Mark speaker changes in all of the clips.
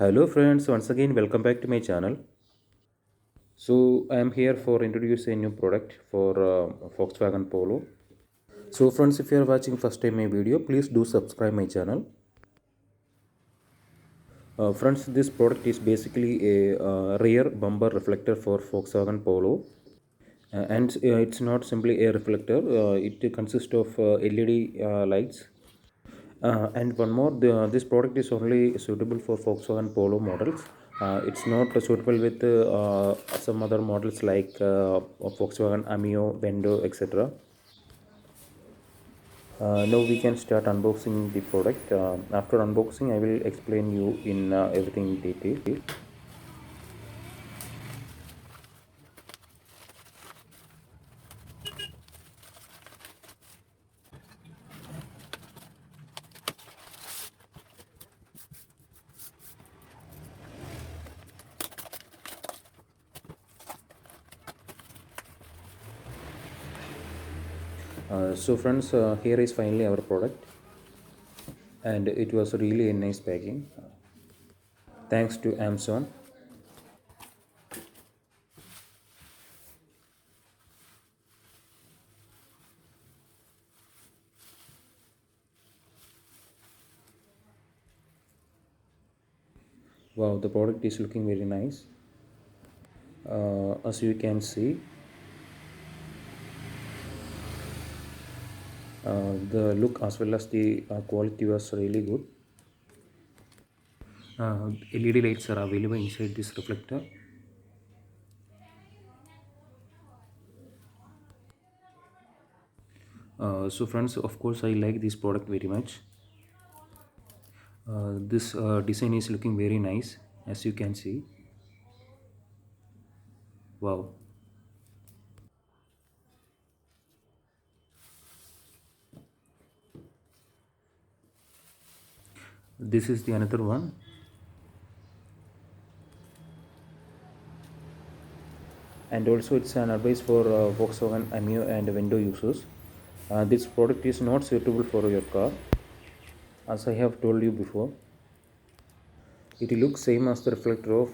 Speaker 1: Hello friends, once again welcome back to my channel. So I am here for introduce a new product for Volkswagen Polo. So friends, if you are watching first time my video, please do subscribe my channel. Friends, this product is basically a rear bumper reflector for Volkswagen Polo. And it's not simply a reflector, it consists of LED lights. And one more, this product is only suitable for Volkswagen Polo models. It's not suitable with some other models like Volkswagen Amio, Vendo, etc. Now we can start unboxing the product. After unboxing, I will explain you in everything in detail. So friends, here is finally our product, and it was really a nice packing. Thanks to Amazon. Wow, the product is looking very nice. As you can see, the look as well as the quality was really good. LED lights are available inside this reflector. So friends, of course I like this product very much. This design is looking very nice, as you can see. Wow. This is the another one. And also it's an advice for Volkswagen Amio and Vendo users. This product is not suitable for your car, as I have told you before. It looks same as the reflector of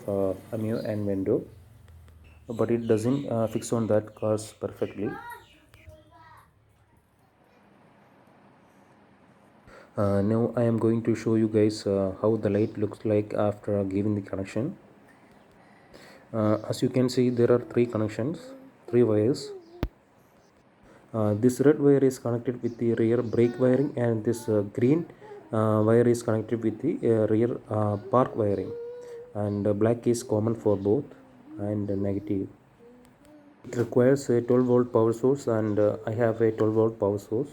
Speaker 1: Amio and Vendo, but it doesn't fix on that cars perfectly. Now I am going to show you guys how the light looks like after giving the connection. As you can see, there are three wires. This red wire is connected with the rear brake wiring, and this green wire is connected with the rear park wiring, and black is common for both, and negative. It requires a 12 volt power source, and I have a 12 volt power source.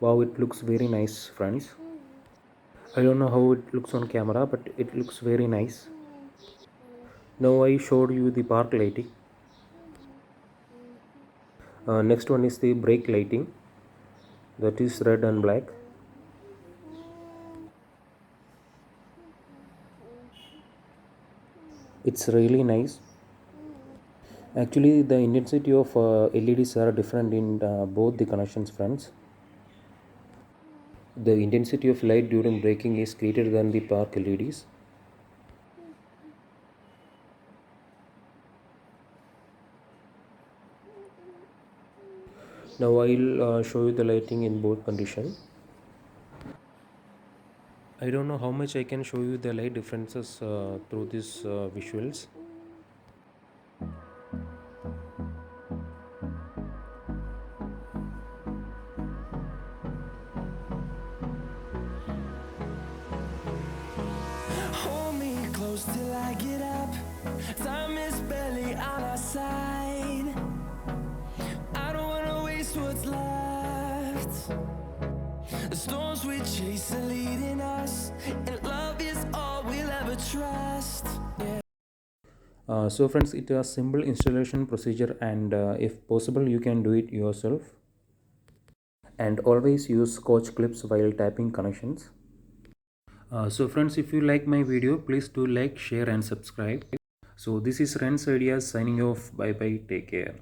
Speaker 1: Wow, it looks very nice friends. I don't know how it looks on camera, but it looks very nice. Now I showed you the park lighting. Next one is the brake lighting, that is red and black. It's really nice. Actually, the intensity of LEDs are different in both the connections, friends. The intensity of light during braking is greater than the park LEDs. Now I'll show you the lighting in both conditions. I don't know how much I can show you the light differences through these visuals.
Speaker 2: Hold me close till I get up. Time is barely on our side. I don't wanna waste what's left. The storms we chase are leading us, and love is all we'll ever trust. Yeah.
Speaker 1: So friends, it is a simple installation procedure, and if possible you can do it yourself. And always use scotch clips while tapping connections. So friends, if you like my video, please do like, share and subscribe. So this is ReNs Ideas signing off. Bye bye, take care.